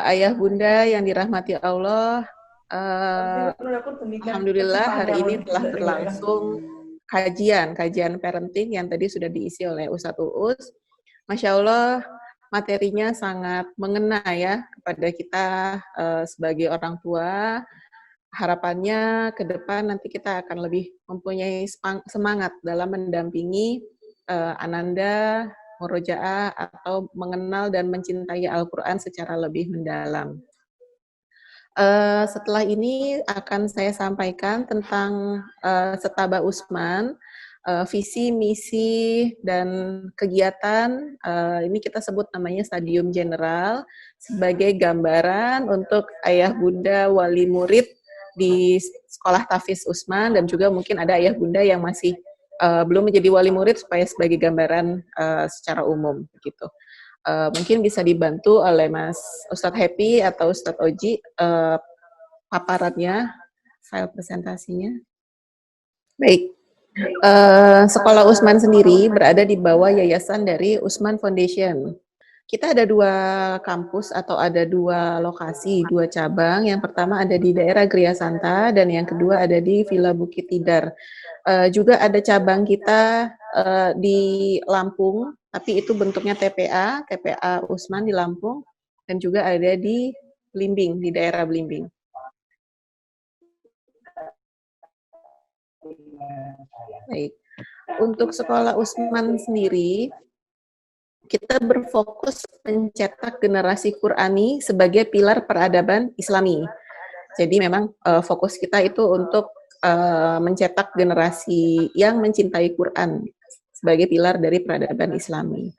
Ayah bunda yang dirahmati Allah, alhamdulillah hari ini telah berlangsung kajian parenting yang tadi sudah diisi oleh Ustadz Uus. Masya Allah, materinya sangat mengena ya kepada kita sebagai orang tua. Harapannya ke depan nanti kita akan lebih mempunyai semangat dalam mendampingi Ananda, murojaah atau mengenal dan mencintai Al-Quran secara lebih mendalam. Setelah ini akan saya sampaikan tentang Setaba Usman, visi, misi, dan kegiatan. Ini kita sebut namanya Stadium General sebagai gambaran untuk ayah bunda wali murid di sekolah Tafiz Usman, dan juga mungkin ada ayah bunda yang masih belum menjadi wali murid supaya sebagai gambaran secara umum gitu. Mungkin bisa dibantu oleh Mas Ustadz Happy atau Ustadz Oji paparannya, file presentasinya. Baik, Sekolah Usman sendiri berada di bawah yayasan dari Usman Foundation. Kita ada 2 kampus atau ada 2 lokasi, 2 cabang. Yang pertama ada di daerah Gria Santa dan yang kedua ada di Villa Bukit Tidar. Juga ada cabang kita di Lampung, tapi itu bentuknya TPA Usman di Lampung, dan juga ada di Blimbing, di daerah Blimbing. Baik, untuk Sekolah Usman sendiri, kita berfokus mencetak generasi Qurani sebagai pilar peradaban Islami. Jadi memang fokus kita itu untuk mencetak generasi yang mencintai Quran sebagai pilar dari peradaban Islami.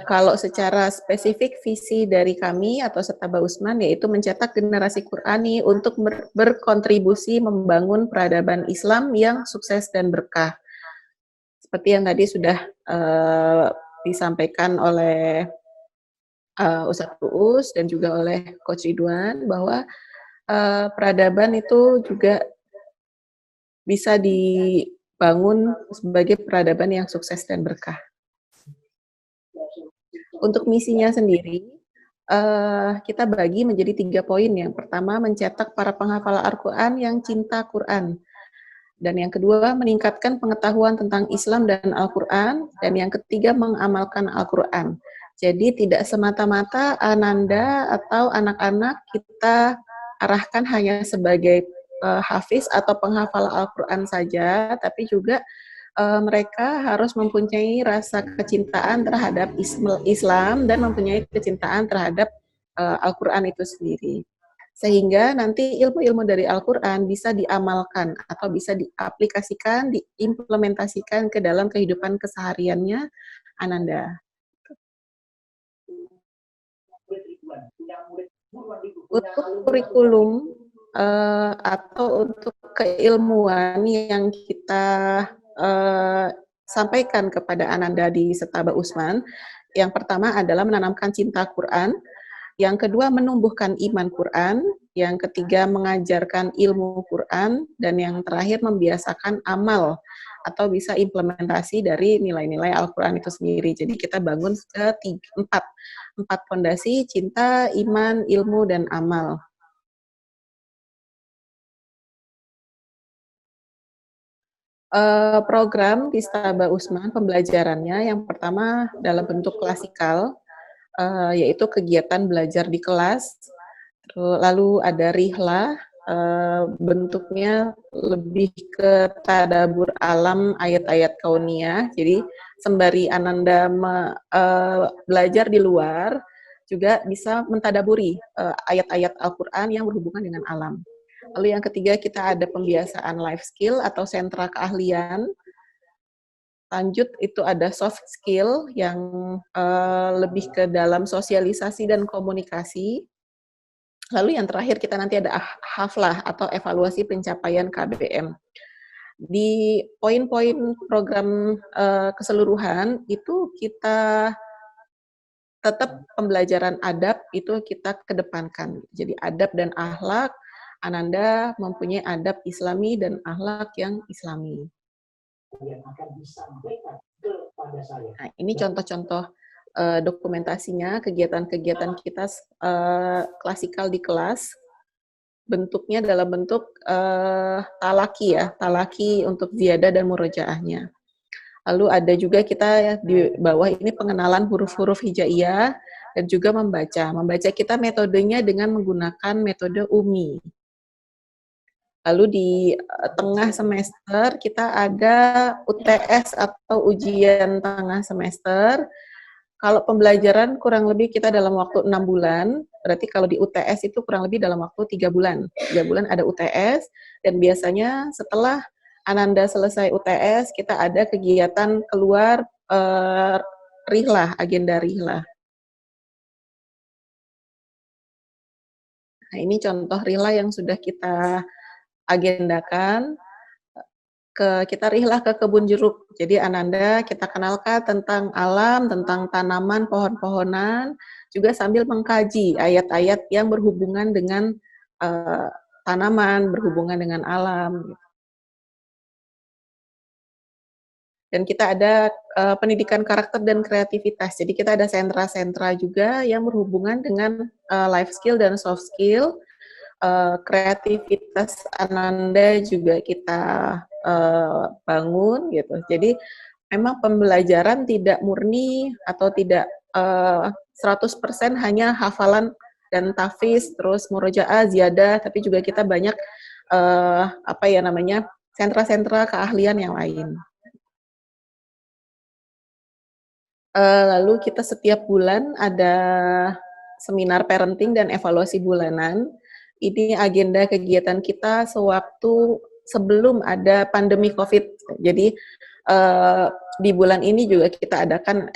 Kalau secara spesifik visi dari kami atau Setaba Usman yaitu mencetak generasi Qurani untuk berkontribusi membangun peradaban Islam yang sukses dan berkah. Seperti yang tadi sudah disampaikan oleh Ustadz Uus dan juga oleh Coach Ridwan bahwa peradaban itu juga bisa dibangun sebagai peradaban yang sukses dan berkah. Untuk misinya sendiri, kita bagi menjadi 3 poin. Yang pertama, mencetak para penghafal Al-Quran yang cinta Quran. Dan yang kedua, meningkatkan pengetahuan tentang Islam dan Al-Quran. Dan yang ketiga, mengamalkan Al-Quran. Jadi tidak semata-mata Ananda atau anak-anak kita arahkan hanya sebagai hafiz atau penghafal Al-Quran saja, tapi juga mereka harus mempunyai rasa kecintaan terhadap Islam dan mempunyai kecintaan terhadap Al-Quran itu sendiri. Sehingga nanti ilmu-ilmu dari Al-Quran bisa diamalkan atau bisa diaplikasikan, diimplementasikan ke dalam kehidupan kesehariannya Ananda. Untuk kurikulum atau untuk keilmuan yang kita sampaikan kepada Ananda di Setaba Usman, yang pertama adalah menanamkan cinta Quran, yang kedua menumbuhkan iman Quran, yang ketiga mengajarkan ilmu Quran, dan yang terakhir membiasakan amal atau bisa implementasi dari nilai-nilai Al-Quran itu sendiri. Jadi kita bangun empat fondasi: cinta, iman, ilmu, dan amal. Program di Setaba Usman pembelajarannya yang pertama dalam bentuk klasikal, yaitu kegiatan belajar di kelas, lalu ada rihlah, bentuknya lebih ke tadabur alam ayat-ayat kauniyah, jadi sembari Ananda belajar di luar, juga bisa mentadaburi ayat-ayat Al-Quran yang berhubungan dengan alam. Lalu yang ketiga kita ada pembiasaan life skill atau sentra keahlian. Lanjut itu ada soft skill yang lebih ke dalam sosialisasi dan komunikasi. Lalu yang terakhir kita nanti ada haflah atau evaluasi pencapaian KBM. Di poin-poin program keseluruhan itu kita tetap pembelajaran adab itu kita kedepankan. Jadi adab dan akhlak, Ananda mempunyai adab Islami dan akhlak yang Islami. Nah, ini contoh-contoh dokumentasinya, kegiatan-kegiatan kita klasikal di kelas, bentuknya dalam bentuk talaki ya, talaki untuk ziyadah dan murojaahnya. Lalu ada juga kita ya, di bawah ini pengenalan huruf-huruf hijaiyah dan juga membaca. Membaca kita metodenya dengan menggunakan metode UMI. Lalu di tengah semester kita ada UTS atau ujian tengah semester. Kalau pembelajaran kurang lebih kita dalam waktu 6 bulan, berarti kalau di UTS itu kurang lebih dalam waktu 3 bulan. 3 bulan ada UTS, dan biasanya setelah Ananda selesai UTS, kita ada kegiatan keluar rihlah, agenda rihlah. Nah, ini contoh rihlah yang sudah kita agendakan. Kita rihlah ke kebun jeruk. Jadi Ananda kita kenalkan tentang alam, tentang tanaman, pohon-pohonan, juga sambil mengkaji ayat-ayat yang berhubungan dengan tanaman, berhubungan dengan alam. Dan kita ada pendidikan karakter dan kreativitas. Jadi kita ada sentra-sentra juga yang berhubungan dengan life skill dan soft skill. Kreativitas Ananda juga kita bangun gitu. Jadi memang pembelajaran tidak murni atau tidak 100% hanya hafalan dan tahfiz, terus murojaah, ziyadah, tapi juga kita banyak sentra-sentra keahlian yang lain. Lalu kita setiap bulan ada seminar parenting dan evaluasi bulanan. Ini agenda kegiatan kita sewaktu sebelum ada pandemi COVID. Jadi di bulan ini juga kita adakan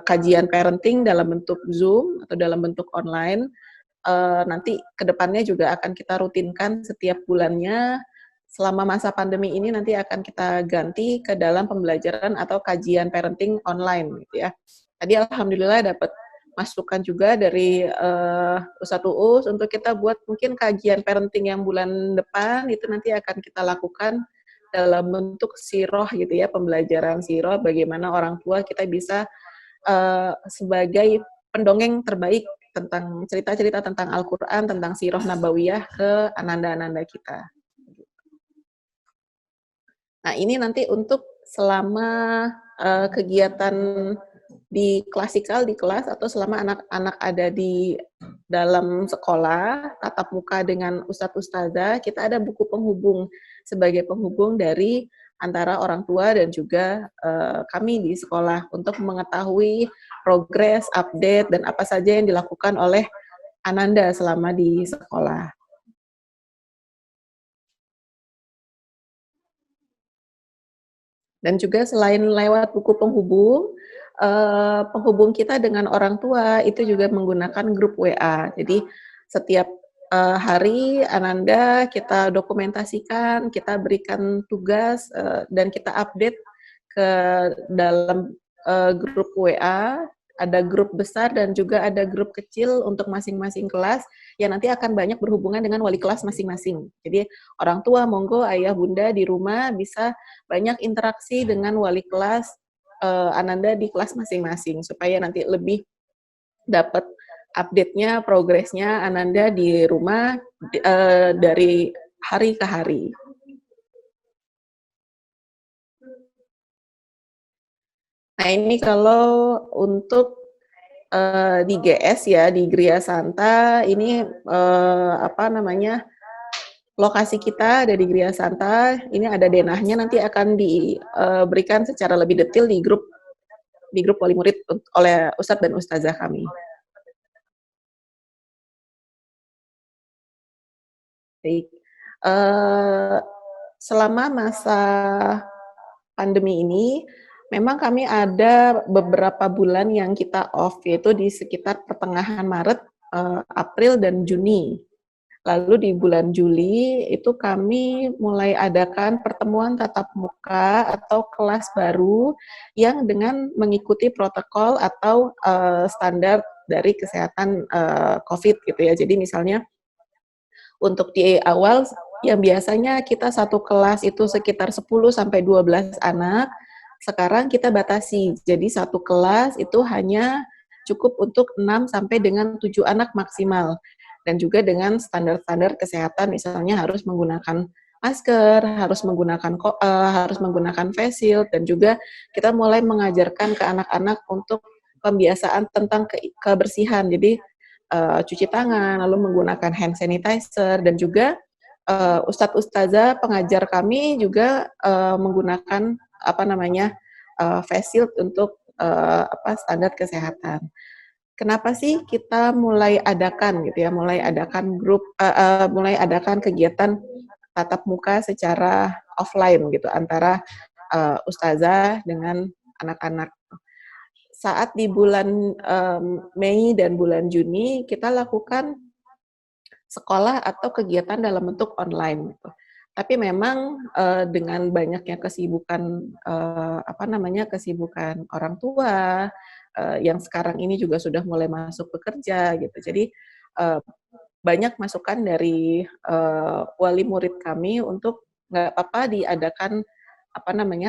kajian parenting dalam bentuk Zoom atau dalam bentuk online. Nanti kedepannya juga akan kita rutinkan setiap bulannya. Selama masa pandemi ini nanti akan kita ganti ke dalam pembelajaran atau kajian parenting online gitu ya. Tadi alhamdulillah dapat masukan juga dari Ustadz Uus untuk kita buat mungkin kajian parenting yang bulan depan itu nanti akan kita lakukan dalam bentuk siroh gitu ya, pembelajaran siroh bagaimana orang tua kita bisa sebagai pendongeng terbaik tentang cerita-cerita tentang Al-Quran, tentang siroh nabawiyah ke ananda-ananda kita. Nah, ini nanti untuk selama kegiatan di klasikal di kelas atau selama anak-anak ada di dalam sekolah tatap muka dengan ustadz ustazah, kita ada buku penghubung sebagai penghubung dari antara orang tua dan juga kami di sekolah untuk mengetahui progres, update, dan apa saja yang dilakukan oleh Ananda selama di sekolah. Dan juga selain lewat buku penghubung, penghubung kita dengan orang tua itu juga menggunakan grup WA. Jadi setiap hari Ananda kita dokumentasikan, kita berikan tugas dan kita update ke dalam grup WA. Ada grup besar dan juga ada grup kecil untuk masing-masing kelas yang nanti akan banyak berhubungan dengan wali kelas masing-masing. Jadi orang tua, monggo ayah bunda di rumah bisa banyak interaksi dengan wali kelas Ananda di kelas masing-masing supaya nanti lebih dapat update-nya, progresnya Ananda di rumah dari hari ke hari. Nah, ini kalau untuk di GS ya, di Gria Santa, ini lokasi kita ada di Gria Santa, ini ada denahnya, nanti akan diberikan secara lebih detail di grup wali murid oleh Ustadz dan Ustazah kami. Baik, selama masa pandemi ini, memang kami ada beberapa bulan yang kita off, yaitu di sekitar pertengahan Maret, April, dan Juni. Lalu di bulan Juli itu kami mulai adakan pertemuan tatap muka atau kelas baru yang dengan mengikuti protokol atau standar dari kesehatan COVID gitu ya. Jadi misalnya untuk di awal yang biasanya kita satu kelas itu sekitar 10 sampai 12 anak, Sekarang kita batasi, jadi satu kelas itu hanya cukup untuk 6 sampai dengan 7 anak maksimal. Dan juga dengan standar-standar kesehatan, misalnya harus menggunakan masker, harus menggunakan face shield, dan juga kita mulai mengajarkan ke anak-anak untuk pembiasaan tentang kebersihan. Jadi cuci tangan, lalu menggunakan hand sanitizer, dan juga ustadz ustazah pengajar kami juga menggunakan face shield untuk standar kesehatan. Kenapa sih kita mulai adakan gitu ya, mulai adakan kegiatan tatap muka secara offline gitu antara ustazah dengan anak-anak. Saat di bulan Mei dan bulan Juni kita lakukan sekolah atau kegiatan dalam bentuk online gitu. Tapi memang dengan banyaknya kesibukan orang tua yang sekarang ini juga sudah mulai masuk bekerja gitu. Jadi banyak masukan dari wali murid kami untuk nggak apa-apa diadakan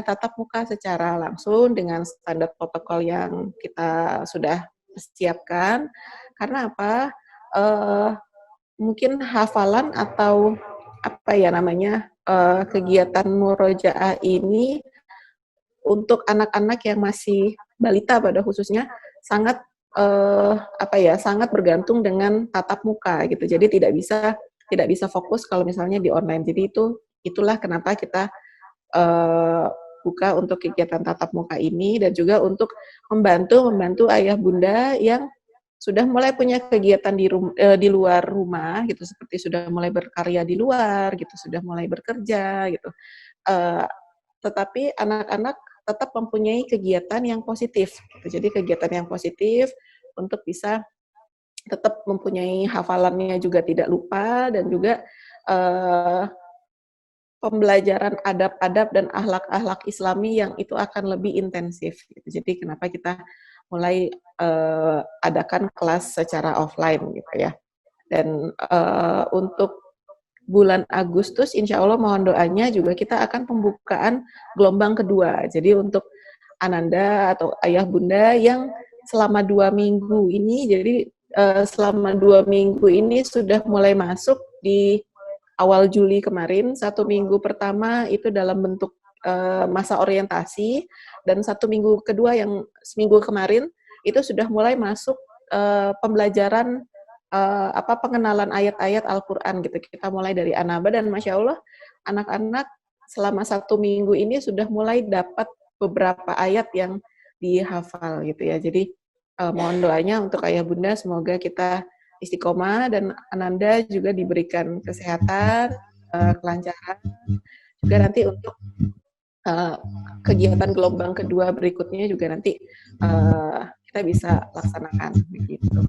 tatap muka secara langsung dengan standar protokol yang kita sudah siapkan. Karena apa? Mungkin hafalan atau kegiatan murojaah ini untuk anak-anak yang masih balita pada khususnya sangat sangat bergantung dengan tatap muka gitu. Jadi tidak bisa fokus kalau misalnya di online. Jadi itulah kenapa kita buka untuk kegiatan tatap muka ini, dan juga untuk membantu ayah bunda yang sudah mulai punya kegiatan di luar rumah gitu, seperti sudah mulai berkarya di luar gitu, sudah mulai bekerja gitu. Tetapi anak-anak tetap mempunyai kegiatan yang positif gitu. Jadi kegiatan yang positif untuk bisa tetap mempunyai hafalannya juga tidak lupa, dan juga pembelajaran adab-adab dan akhlak-akhlak Islami yang itu akan lebih intensif gitu. Jadi kenapa kita mulai adakan kelas secara offline gitu ya. Dan untuk bulan Agustus insya Allah mohon doanya juga kita akan pembukaan gelombang kedua. Jadi untuk Ananda atau ayah bunda yang selama 2 minggu ini, jadi selama 2 minggu ini sudah mulai masuk di awal Juli kemarin. 1 minggu pertama itu dalam bentuk masa orientasi, dan 1 minggu kedua yang seminggu kemarin itu sudah mulai masuk pembelajaran pengenalan ayat-ayat Al-Quran gitu. Kita mulai dari An-Naba, dan Masya Allah anak-anak selama 1 minggu ini sudah mulai dapat beberapa ayat yang dihafal gitu ya. Jadi mohon doanya untuk ayah bunda, semoga kita istiqomah dan Ananda juga diberikan kesehatan, kelancaran. Juga nanti untuk kegiatan gelombang kedua berikutnya juga nanti kita bisa laksanakan begitu.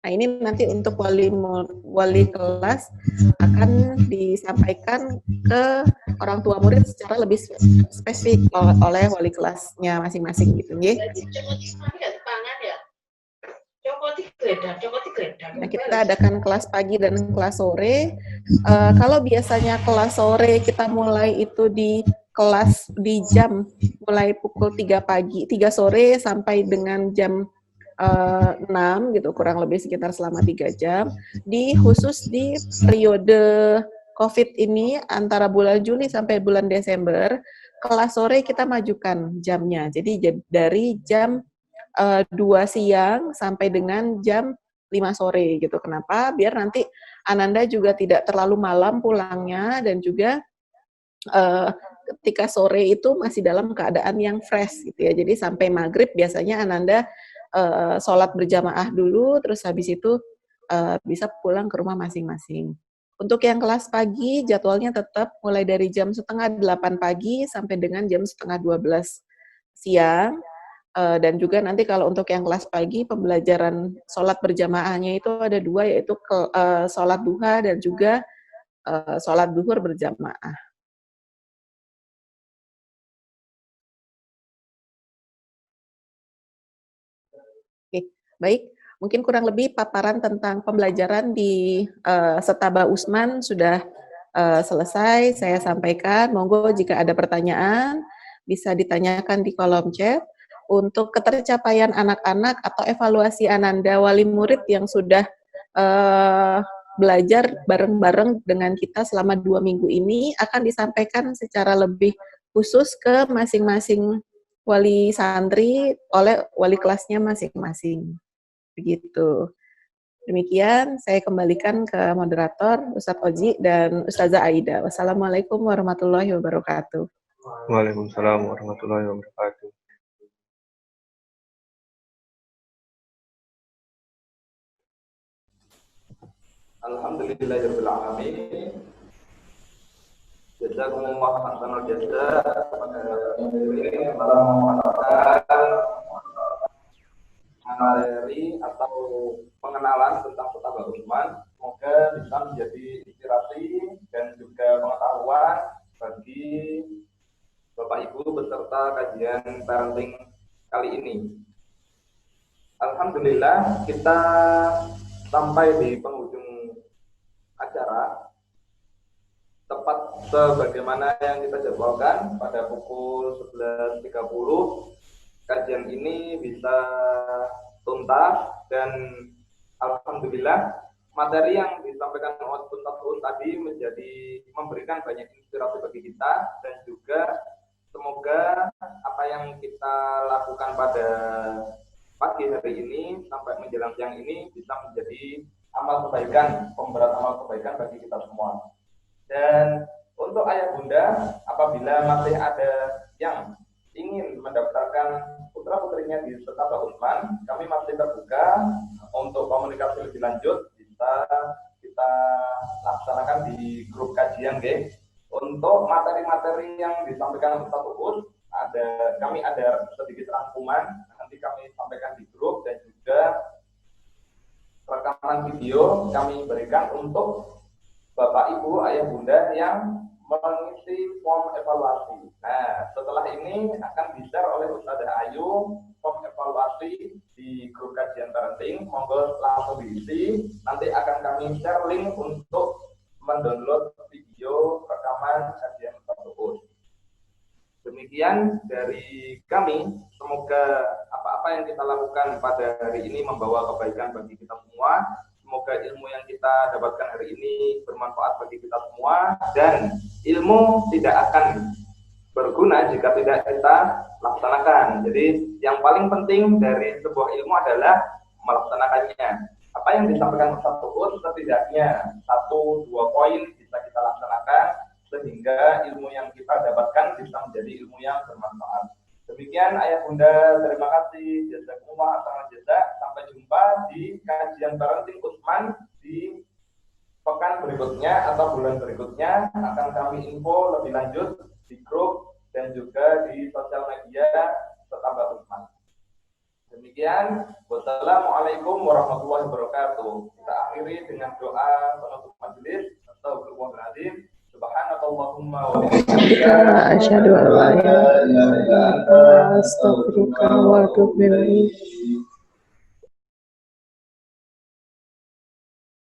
Nah, ini nanti untuk wali kelas akan disampaikan ke orang tua murid secara lebih spesifik oleh wali kelasnya masing-masing gitu ya. Nah, kita adakan kelas pagi dan kelas sore. Kalau biasanya kelas sore kita mulai itu di jam mulai pukul 3 pagi, 3 sore sampai dengan jam 6 gitu, kurang lebih sekitar selama 3 jam. Khusus di periode COVID ini antara bulan Juli sampai bulan Desember, kelas sore kita majukan jamnya. Jadi dari jam 2 siang sampai dengan jam 5 sore gitu. Kenapa? Biar nanti Ananda juga tidak terlalu malam pulangnya, dan juga ketika sore itu masih dalam keadaan yang fresh gitu ya. Jadi sampai maghrib biasanya Ananda sholat berjamaah dulu, terus habis itu bisa pulang ke rumah masing-masing. Untuk yang kelas pagi jadwalnya tetap mulai dari jam 7:30 pagi sampai dengan jam 11:30 siang. Dan juga nanti kalau untuk yang kelas pagi pembelajaran sholat berjamaahnya itu ada 2, yaitu sholat duha dan juga sholat duhur berjamaah. Oke, baik. Mungkin kurang lebih paparan tentang pembelajaran di Setaba Usman sudah selesai saya sampaikan. Monggo jika ada pertanyaan bisa ditanyakan di kolom chat untuk ketercapaian anak-anak atau evaluasi Ananda wali murid yang sudah belajar bareng-bareng dengan kita selama 2 minggu ini akan disampaikan secara lebih khusus ke masing-masing wali santri oleh wali kelasnya masing-masing. Begitu. Demikian, saya kembalikan ke moderator Ustadz Oji dan Ustazah Aida. Wassalamualaikum warahmatullahi wabarakatuh. Waalaikumsalam warahmatullahi wabarakatuh. Alhamdulillahirabbil alamin. Jazakumullah khairal jazaa. Ini malah mengatakan materi atau pengenalan tentang Kota Mbak Usman. Semoga bisa menjadi inspirasi dan juga pengetahuan bagi Bapak Ibu beserta kajian parenting kali ini. Alhamdulillah kita sampai di penghujung acara. Tepat sebagaimana yang kita jadwalkan pada pukul 11.30 kajian ini bisa tuntas dan alhamdulillah materi yang disampaikan oleh Ustadz tadi memberikan banyak inspirasi bagi kita dan juga semoga apa yang kita lakukan pada pagi hari ini sampai menjelang siang ini bisa menjadi amal kebaikan, pemberat amal kebaikan bagi kita semua. Dan untuk ayah bunda, apabila masih ada yang ingin mendaftarkan putra-putrinya di Kota Mbak Usman, kami masih terbuka untuk komunikasi lebih lanjut. Bisa kita laksanakan di grup kajian, guys. Untuk materi-materi yang disampaikan Ustadz Uus, kami ada sedikit rangkuman, nanti kami sampaikan di grup dan juga rekaman video kami berikan untuk Bapak, Ibu, Ayah, Bunda yang mengisi form evaluasi. Nah, setelah ini akan di-share oleh Ustazah Ayu form evaluasi di grup kajian parenting. Monggo langsung diisi. Nanti akan kami share link untuk mendownload video rekaman kajian tersebut. Demikian dari kami. Semoga apa-apa yang kita lakukan pada hari ini membawa kebaikan bagi kita semua. Semoga ilmu yang kita dapatkan hari ini bermanfaat bagi kita semua dan ilmu tidak akan berguna jika tidak kita laksanakan. Jadi yang paling penting dari sebuah ilmu adalah melaksanakannya. Apa yang disampaikan Ustadz Uus setidaknya 1-2 poin bisa kita laksanakan sehingga ilmu yang kita dapatkan bisa menjadi ilmu yang bermanfaat. Demikian Ayah Bunda, terima kasih. Jazakumullah khairan jazaa. Sampai jumpa di kajian parenting Usman di pekan berikutnya atau bulan berikutnya. Akan kami info lebih lanjut di grup dan juga di sosial media Kota Usman. Demikian. Wassalamualaikum warahmatullahi wabarakatuh. Kita akhiri dengan doa penutup majelis. Astagfirullahaladzim. Subhanakallahumma wa bihamdika asyhadu an la ilaha illa anta astaghfiruka wa atubu ilaik.